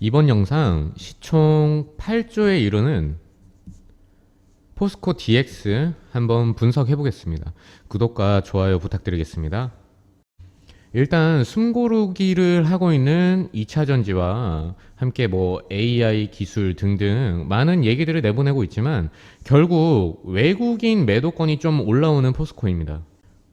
이번 영상 시총 8조에 이르는 포스코 DX 한번 분석해 보겠습니다. 구독과 좋아요 부탁드리겠습니다. 일단 숨고르기를 하고 있는 2차전지와 함께 AI 기술 등등 많은 얘기들을 내보내고 있지만 결국 외국인 매도권이 좀 올라오는 포스코입니다.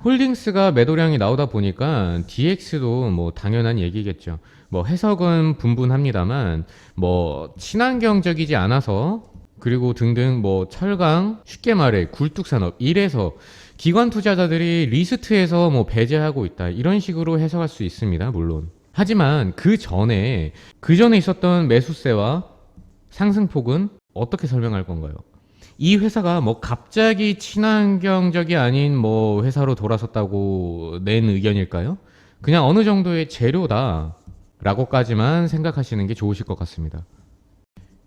홀딩스가 매도량이 나오다 보니까 DX도 당연한 얘기겠죠. 해석은 분분합니다만 친환경적이지 않아서 그리고 등등 철강, 쉽게 말해 굴뚝산업 이래서 기관 투자자들이 리스트에서 배제하고 있다 이런 식으로 해석할 수 있습니다. 물론 하지만 그 전에 있었던 매수세와 상승폭은 어떻게 설명할 건가요? 이 회사가 갑자기 친환경적이 아닌 회사로 돌아섰다고 낸 의견일까요? 그냥 어느 정도의 재료다 라고까지만 생각하시는 게 좋으실 것 같습니다.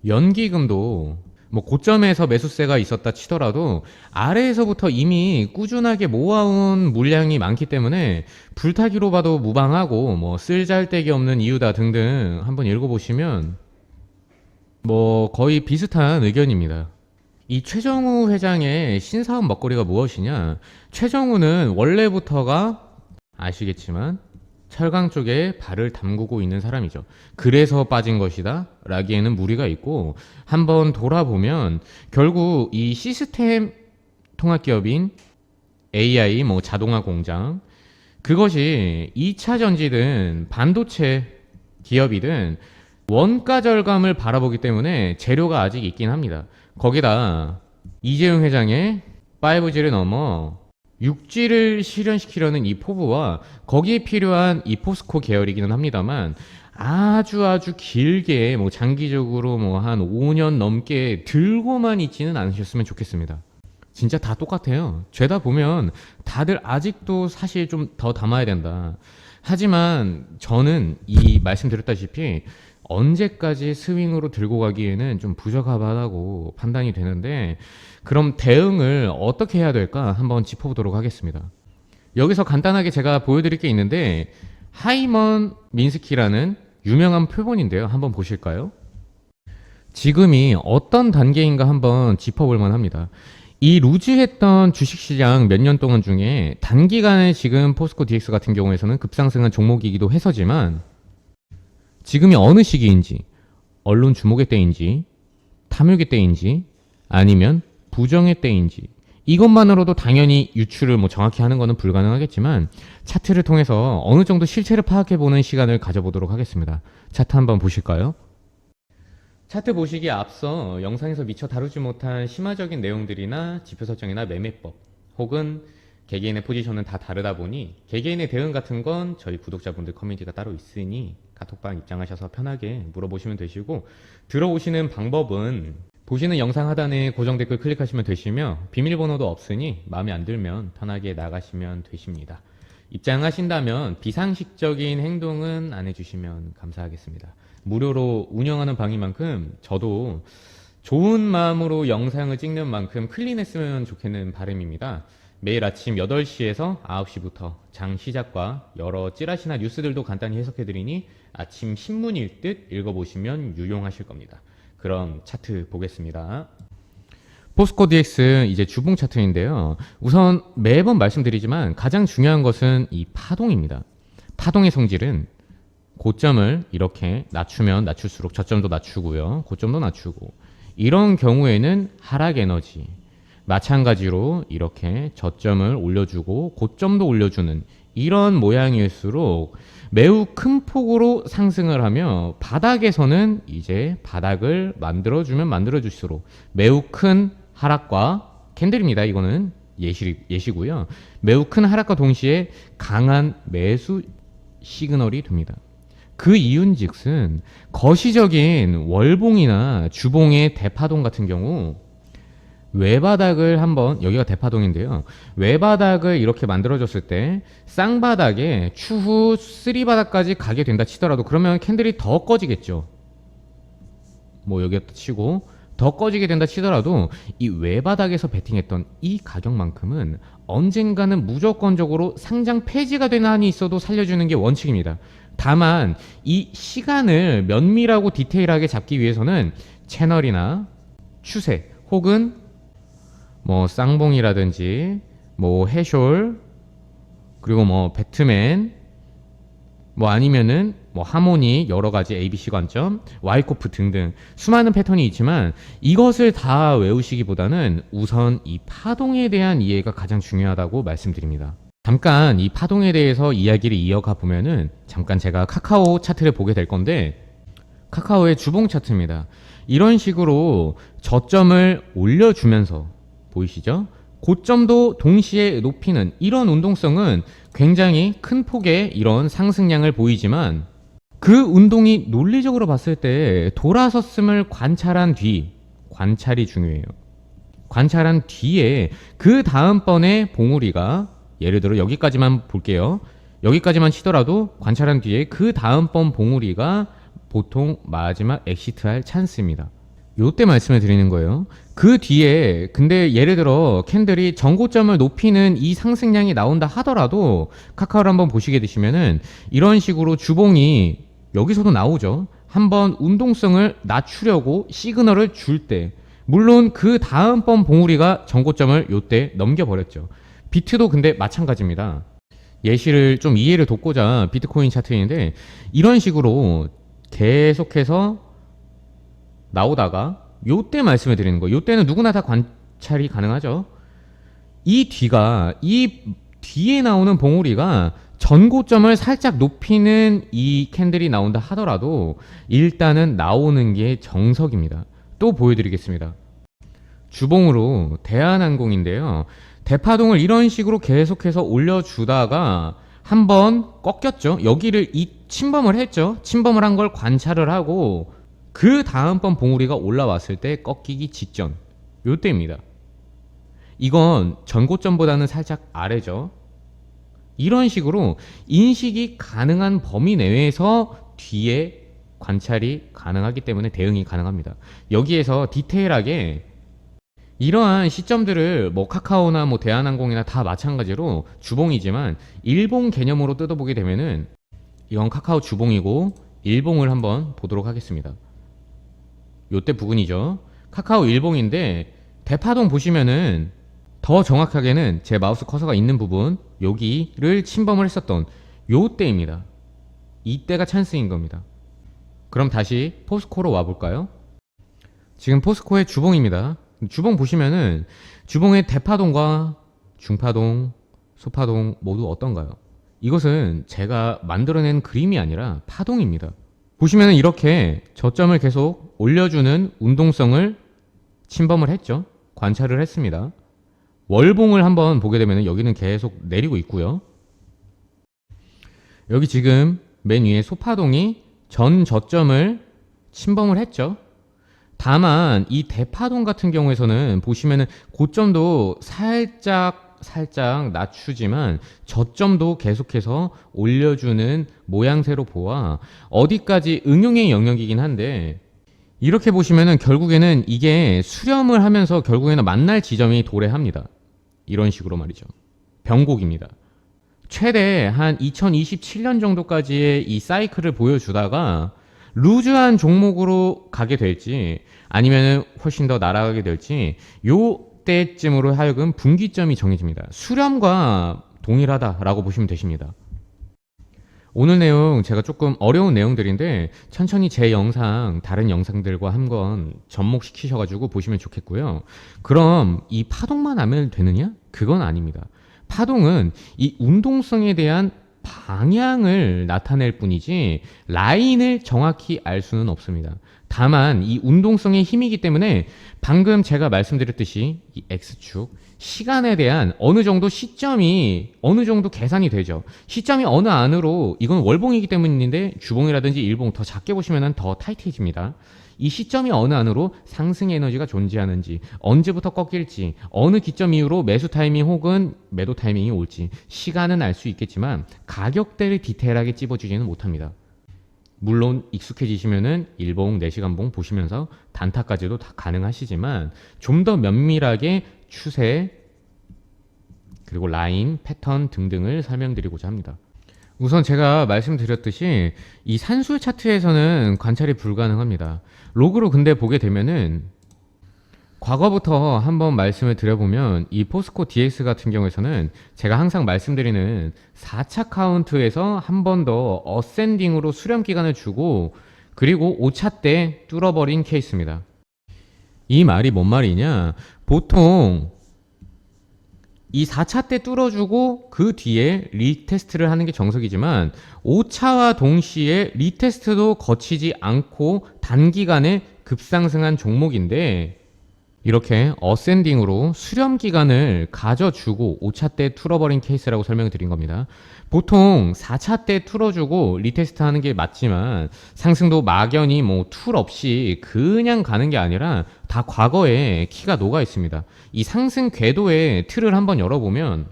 연기금도 고점에서 매수세가 있었다 치더라도 아래에서부터 이미 꾸준하게 모아온 물량이 많기 때문에 불타기로 봐도 무방하고 쓸잘데기 없는 이유다 등등 한번 읽어보시면 거의 비슷한 의견입니다. 이 최정우 회장의 신사업 먹거리가 무엇이냐? 최정우는 원래부터가 아시겠지만 철강 쪽에 발을 담그고 있는 사람이죠. 그래서 빠진 것이다 라기에는 무리가 있고, 한번 돌아보면 결국 이 시스템 통합기업인 AI 자동화 공장, 그것이 2차 전지든 반도체 기업이든 원가 절감을 바라보기 때문에 재료가 아직 있긴 합니다. 거기다 이재용 회장의 5G를 넘어 6G를 실현시키려는 이 포부와 거기에 필요한 이 포스코 계열이기는 합니다만 아주 길게 장기적으로 한 5년 넘게 들고만 있지는 않으셨으면 좋겠습니다. 진짜 다 똑같아요. 죄다 보면 다들 아직도 사실 좀 더 담아야 된다. 하지만 저는 이 말씀드렸다시피 언제까지 스윙으로 들고 가기에는 좀 부적합하다고 판단이 되는데, 그럼 대응을 어떻게 해야 될까 한번 짚어보도록 하겠습니다. 여기서 간단하게 제가 보여드릴 게 있는데, 하이먼 민스키라는 유명한 표본인데요. 한번 보실까요? 지금이 어떤 단계인가 한번 짚어볼 만합니다. 이 루즈했던 주식시장 몇 년 동안 중에 단기간에 지금 포스코 DX 같은 경우에서는 급상승한 종목이기도 해서지만, 지금이 어느 시기인지, 언론 주목의 때인지, 탐욕의 때인지, 아니면 부정의 때인지, 이것만으로도 당연히 유추를 정확히 하는 것은 불가능하겠지만 차트를 통해서 어느 정도 실체를 파악해보는 시간을 가져보도록 하겠습니다. 차트 한번 보실까요? 차트 보시기에 앞서 영상에서 미처 다루지 못한 심화적인 내용들이나 지표 설정이나 매매법 혹은 개개인의 포지션은 다 다르다 보니 개개인의 대응 같은 건 저희 구독자분들 커뮤니티가 따로 있으니 카톡방 입장하셔서 편하게 물어보시면 되시고, 들어오시는 방법은 보시는 영상 하단에 고정 댓글 클릭하시면 되시며 비밀번호도 없으니 마음에 안 들면 편하게 나가시면 되십니다. 입장하신다면 비상식적인 행동은 안 해주시면 감사하겠습니다. 무료로 운영하는 방인 만큼 저도 좋은 마음으로 영상을 찍는 만큼 클린했으면 좋겠는 바람입니다. 매일 아침 8시에서 9시부터 장 시작과 여러 찌라시나 뉴스들도 간단히 해석해드리니 아침 신문일 듯 읽어보시면 유용하실 겁니다. 그럼 차트 보겠습니다. 포스코 DX 이제 주봉 차트인데요. 우선 매번 말씀드리지만 가장 중요한 것은 이 파동입니다. 파동의 성질은 고점을 이렇게 낮추면 낮출수록 저점도 낮추고요. 고점도 낮추고, 이런 경우에는 하락 에너지, 마찬가지로 이렇게 저점을 올려주고 고점도 올려주는 이런 모양일수록 매우 큰 폭으로 상승을 하며, 바닥에서는 이제 바닥을 만들어주면 만들어줄수록 매우 큰 하락과 캔들입니다. 이거는 예시고요. 매우 큰 하락과 동시에 강한 매수 시그널이 됩니다. 그 이윤즉슨 거시적인 월봉이나 주봉의 대파동 같은 경우 외바닥을 한번, 여기가 대파동인데요, 외바닥을 이렇게 만들어줬을 때 쌍바닥에 추후 쓰리바닥까지 가게 된다 치더라도 그러면 캔들이 더 꺼지겠죠. 여기다 치고 더 꺼지게 된다 치더라도 이 외바닥에서 베팅했던 이 가격만큼은 언젠가는 무조건적으로 상장 폐지가 되는 한이 있어도 살려주는 게 원칙입니다. 다만 이 시간을 면밀하고 디테일하게 잡기 위해서는 채널이나 추세 혹은 뭐 쌍봉이라든지 뭐 해숄 그리고 뭐 배트맨 뭐 아니면은 뭐 하모닉 여러 가지 ABC 관점, 와이코프 등등 수많은 패턴이 있지만 이것을 다 외우시기보다는 우선 이 파동에 대한 이해가 가장 중요하다고 말씀드립니다. 잠깐 이 파동에 대해서 이야기를 이어가 보면은 잠깐 제가 카카오 차트를 보게 될 건데 카카오의 주봉 차트입니다. 이런 식으로 저점을 올려주면서 보이시죠? 고점도 동시에 높이는 이런 운동성은 굉장히 큰 폭의 이런 상승량을 보이지만 그 운동이 논리적으로 봤을 때 돌아섰음을 관찰한 뒤, 관찰이 중요해요. 관찰한 뒤에 그 다음번에 봉우리가 예를 들어 여기까지만 볼게요. 여기까지만 치더라도 관찰한 뒤에 그 다음번 봉우리가 보통 마지막 엑시트할 찬스입니다. 요때 말씀을 드리는 거예요. 그 뒤에 근데 예를 들어 캔들이 전고점을 높이는 이 상승량이 나온다 하더라도 카카오를 한번 보시게 되시면은 이런 식으로 주봉이 여기서도 나오죠. 한번 운동성을 낮추려고 시그널을 줄 때 물론 그 다음번 봉우리가 전고점을 요때 넘겨버렸죠. 비트도 근데 마찬가지입니다. 예시를 좀 이해를 돕고자 비트코인 차트인데 이런 식으로 계속해서 나오다가 요때 말씀을 드리는 거예요. 요때는 누구나 다 관찰이 가능하죠. 이 뒤에 나오는 봉우리가 전고점을 살짝 높이는 이 캔들이 나온다 하더라도 일단은 나오는 게 정석입니다. 또 보여드리겠습니다. 주봉으로 대한항공인데요. 대파동을 이런 식으로 계속해서 올려주다가 한번 꺾였죠. 여기를 침범을 했죠. 침범을 한 걸 관찰을 하고 그 다음번 봉우리가 올라왔을 때 꺾이기 직전 요때입니다. 이건 전고점보다는 살짝 아래죠. 이런 식으로 인식이 가능한 범위 내에서 뒤에 관찰이 가능하기 때문에 대응이 가능합니다. 여기에서 디테일하게 이러한 시점들을 뭐 카카오나 뭐 대한항공이나 다 마찬가지로 주봉이지만 일봉 개념으로 뜯어보게 되면은 이건 카카오 주봉이고 일봉을 한번 보도록 하겠습니다. 요때 부근이죠. 카카오 일봉인데 대파동 보시면은 더 정확하게는 제 마우스 커서가 있는 부분 여기를 침범을 했었던 요때입니다. 이때가 찬스인 겁니다. 그럼 다시 포스코로 와볼까요? 지금 포스코의 주봉입니다. 주봉 보시면은 주봉의 대파동과 중파동, 소파동 모두 어떤가요? 이것은 제가 만들어낸 그림이 아니라 파동입니다. 보시면은 이렇게 저점을 계속 올려주는 운동성을 침범을 했죠. 관찰을 했습니다. 월봉을 한번 보게 되면 여기는 계속 내리고 있고요. 여기 지금 맨 위에 소파동이 전 저점을 침범을 했죠. 다만 이 대파동 같은 경우에서는 보시면은 고점도 살짝 낮추지만 저점도 계속해서 올려주는 모양새로 보아 어디까지 응용의 영역이긴 한데 이렇게 보시면은 결국에는 이게 수렴을 하면서 결국에는 만날 지점이 도래합니다. 이런 식으로 말이죠. 변곡입니다. 최대 한 2027년 정도까지의 이 사이클을 보여주다가 루즈한 종목으로 가게 될지 아니면 훨씬 더 날아가게 될지 요 때쯤으로 하여금 분기점이 정해집니다. 수렴과 동일하다라고 보시면 되십니다. 오늘 내용 제가 조금 어려운 내용들인데 천천히 제 영상 다른 영상들과 한번 접목시키셔가지고 보시면 좋겠고요. 그럼 이 파동만 하면 되느냐? 그건 아닙니다. 파동은 이 운동성에 대한 방향을 나타낼 뿐이지 라인을 정확히 알 수는 없습니다. 다만 이 운동성의 힘이기 때문에 방금 제가 말씀드렸듯이 이 X축 시간에 대한 어느 정도 시점이 어느 정도 계산이 되죠. 시점이 어느 안으로 이건 월봉이기 때문인데 주봉이라든지 일봉 더 작게 보시면 더 타이트해집니다. 이 시점이 어느 안으로 상승 에너지가 존재하는지 언제부터 꺾일지 어느 기점 이후로 매수 타이밍 혹은 매도 타이밍이 올지 시간은 알 수 있겠지만 가격대를 디테일하게 찝어주지는 못합니다. 물론 익숙해지시면은 일봉, 4시간봉 보시면서 단타까지도 다 가능하시지만 좀 더 면밀하게 추세 그리고 라인, 패턴 등등을 설명드리고자 합니다. 우선 제가 말씀드렸듯이 이 산술 차트에서는 관찰이 불가능합니다. 로그로 근데 보게 되면은 과거부터 한번 말씀을 드려보면 이 포스코 DX 같은 경우에서는 제가 항상 말씀드리는 4차 카운트에서 한 번 더 어센딩으로 수렴 기간을 주고 그리고 5차 때 뚫어버린 케이스입니다. 이 말이 뭔 말이냐? 보통 이 4차 때 뚫어주고 그 뒤에 리테스트를 하는 게 정석이지만 5차와 동시에 리테스트도 거치지 않고 단기간에 급상승한 종목인데 이렇게 어센딩으로 수렴 기간을 가져주고 5차 때 뚫어버린 케이스라고 설명을 드린 겁니다. 보통 4차 때 뚫어주고 리테스트 하는 게 맞지만 상승도 막연히 뭐 툴 없이 그냥 가는 게 아니라 다 과거에 키가 녹아 있습니다. 이 상승 궤도의 틀을 한번 열어보면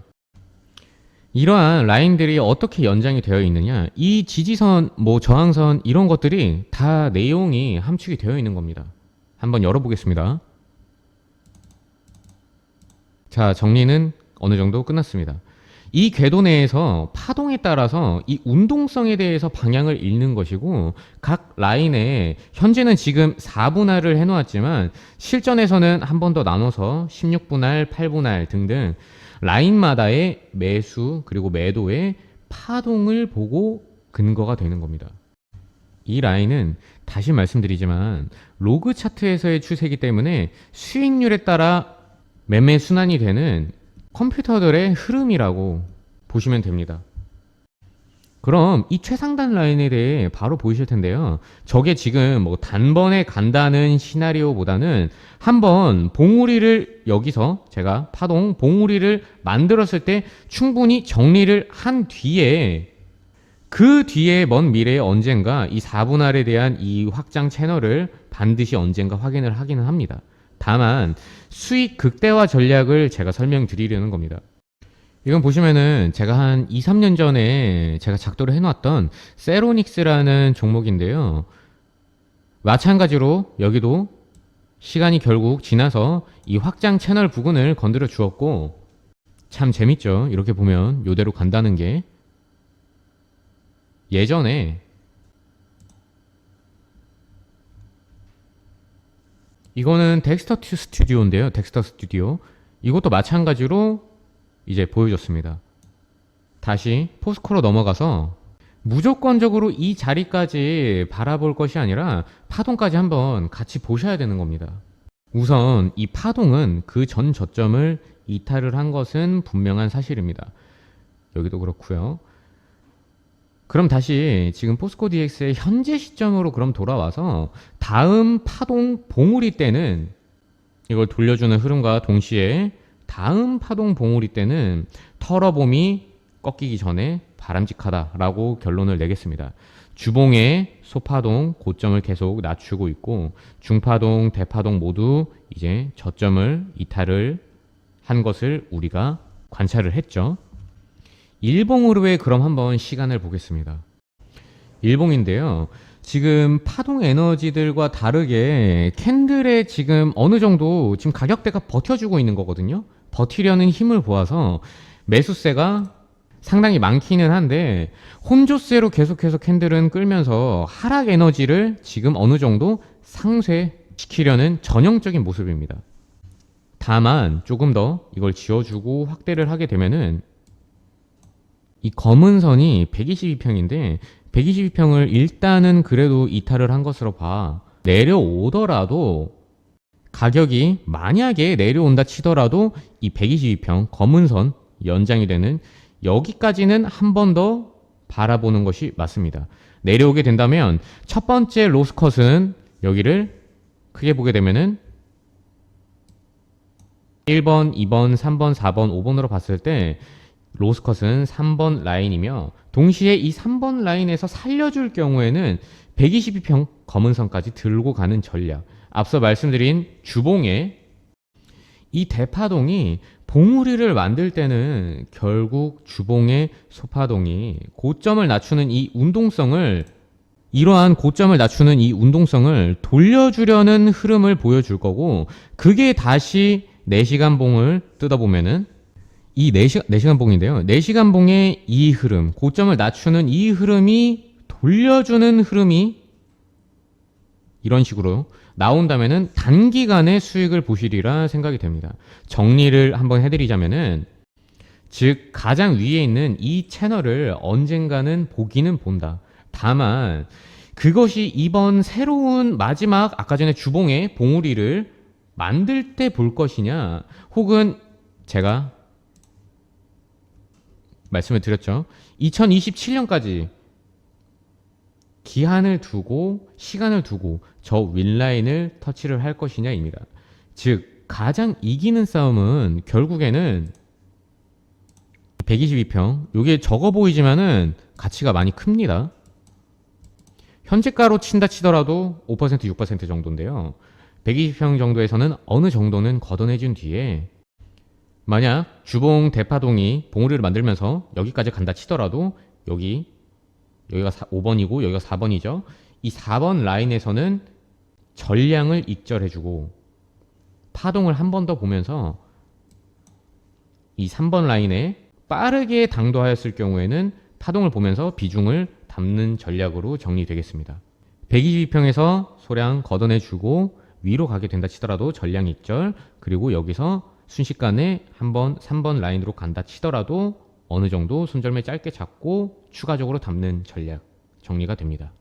이러한 라인들이 어떻게 연장이 되어 있느냐, 이 지지선, 뭐 저항선 이런 것들이 다 내용이 함축이 되어 있는 겁니다. 한번 열어보겠습니다. 자, 정리는 어느 정도 끝났습니다. 이 궤도 내에서 파동에 따라서 이 운동성에 대해서 방향을 읽는 것이고 각 라인에 현재는 지금 4분할을 해놓았지만 실전에서는 한 번 더 나눠서 16분할, 8분할 등등 라인마다의 매수 그리고 매도의 파동을 보고 근거가 되는 겁니다. 이 라인은 다시 말씀드리지만 로그 차트에서의 추세이기 때문에 수익률에 따라 매매 순환이 되는 컴퓨터들의 흐름이라고 보시면 됩니다. 그럼 이 최상단 라인에 대해 바로 보이실 텐데요. 저게 지금 뭐 단번에 간다는 시나리오보다는 한번 봉우리를 여기서 제가 파동 봉우리를 만들었을 때 충분히 정리를 한 뒤에 그 뒤에 먼 미래에 언젠가 이 4분할에 대한 이 확장 채널을 반드시 언젠가 확인을 하기는 합니다. 다만 수익 극대화 전략을 제가 설명드리려는 겁니다. 이건 보시면은 제가 한 2, 3년 전에 제가 작도를 해놨던 세로닉스라는 종목인데요. 마찬가지로 여기도 시간이 결국 지나서 이 확장 채널 부근을 건드려 주었고 참 재밌죠. 이렇게 보면 요대로 간다는 게 예전에 이거는 덱스터 스튜디오인데요. 덱스터 스튜디오. 이것도 마찬가지로 이제 보여줬습니다. 다시 포스코로 넘어가서 무조건적으로 이 자리까지 바라볼 것이 아니라 파동까지 한번 같이 보셔야 되는 겁니다. 우선 이 파동은 그 전 저점을 이탈을 한 것은 분명한 사실입니다. 여기도 그렇고요. 그럼 다시 지금 포스코 DX의 현재 시점으로 그럼 돌아와서 다음 파동 봉우리 때는 이걸 돌려주는 흐름과 동시에 다음 파동 봉우리 때는 털어봄이 꺾이기 전에 바람직하다라고 결론을 내겠습니다. 주봉의 소파동 고점을 계속 낮추고 있고 중파동, 대파동 모두 이제 저점을 이탈을 한 것을 우리가 관찰을 했죠. 일봉으로의 그럼 한번 시간을 보겠습니다. 일봉인데요. 지금 파동 에너지들과 다르게 캔들에 지금 어느 정도 지금 가격대가 버텨주고 있는 거거든요. 버티려는 힘을 보아서 매수세가 상당히 많기는 한데 혼조세로 계속해서 캔들은 끌면서 하락 에너지를 지금 어느 정도 상쇄시키려는 전형적인 모습입니다. 다만 조금 더 이걸 지어주고 확대를 하게 되면은 이 검은 선이 122평인데 122평을 일단은 그래도 이탈을 한 것으로 봐. 내려오더라도 가격이 만약에 내려온다 치더라도 이 122평 검은 선 연장이 되는 여기까지는 한 번 더 바라보는 것이 맞습니다. 내려오게 된다면 첫 번째 로스컷은 여기를 크게 보게 되면은 1번, 2번, 3번, 4번, 5번으로 봤을 때 로스컷은 3번 라인이며 동시에 이 3번 라인에서 살려줄 경우에는 122평 검은 선까지 들고 가는 전략. 앞서 말씀드린 주봉의 이 대파동이 봉우리를 만들 때는 결국 주봉의 소파동이 고점을 낮추는 이 운동성을 이러한 고점을 낮추는 이 운동성을 돌려주려는 흐름을 보여줄 거고 그게 다시 4시간 봉을 뜯어보면은 이 4시간 봉인데요. 4시간 봉의 이 흐름, 고점을 낮추는 이 흐름이 돌려주는 흐름이 이런 식으로 나온다면은 단기간에 수익을 보시리라 생각이 됩니다. 정리를 한번 해드리자면은, 즉 가장 위에 있는 이 채널을 언젠가는 보기는 본다. 다만 그것이 이번 새로운 마지막 아까 전에 주봉의 봉우리를 만들 때 볼 것이냐, 혹은 제가 말씀을 드렸죠. 2027년까지 기한을 두고 시간을 두고 저 윗라인을 터치를 할 것이냐입니다. 즉 가장 이기는 싸움은 결국에는 122평, 요게 적어 보이지만은 가치가 많이 큽니다. 현재가로 친다 치더라도 5% 6% 정도인데요. 120평 정도에서는 어느 정도는 걷어내준 뒤에, 만약 주봉 대파동이 봉우리를 만들면서 여기까지 간다 치더라도 여기가 5번이고 여기가 4번이죠. 이 4번 라인에서는 전량을 익절해주고 파동을 한 번 더 보면서 이 3번 라인에 빠르게 당도하였을 경우에는 파동을 보면서 비중을 담는 전략으로 정리되겠습니다. 122평에서 소량 걷어내주고 위로 가게 된다 치더라도 전량 익절, 그리고 여기서 순식간에 한번 3번 라인으로 간다 치더라도 어느 정도 손절매 짧게 잡고 추가적으로 담는 전략 정리가 됩니다.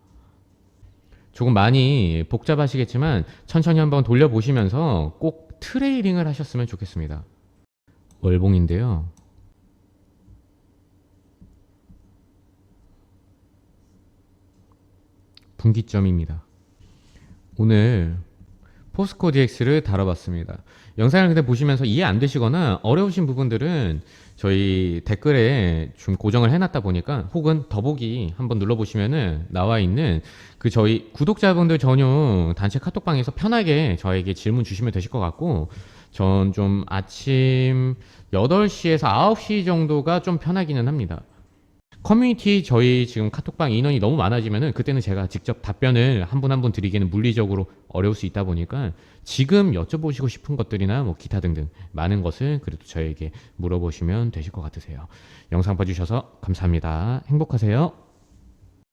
조금 많이 복잡하시겠지만 천천히 한번 돌려보시면서 꼭 트레이딩을 하셨으면 좋겠습니다. 월봉인데요. 분기점입니다. 오늘 포스코 DX를 다뤄봤습니다. 영상을 근데 보시면서 이해 안 되시거나 어려우신 부분들은 저희 댓글에 좀 고정을 해놨다 보니까, 혹은 더보기 한번 눌러보시면은 나와 있는 그 저희 구독자분들 전용 단체 카톡방에서 편하게 저에게 질문 주시면 되실 것 같고, 전 좀 아침 8시에서 9시 정도가 좀 편하기는 합니다. 커뮤니티 저희 지금 카톡방 인원이 너무 많아지면은 그때는 제가 직접 답변을 한 분 한 분 드리기는 물리적으로 어려울 수 있다 보니까 지금 여쭤보시고 싶은 것들이나 뭐 기타 등등 많은 것을 그래도 저에게 물어보시면 되실 것 같으세요. 영상 봐주셔서 감사합니다. 행복하세요.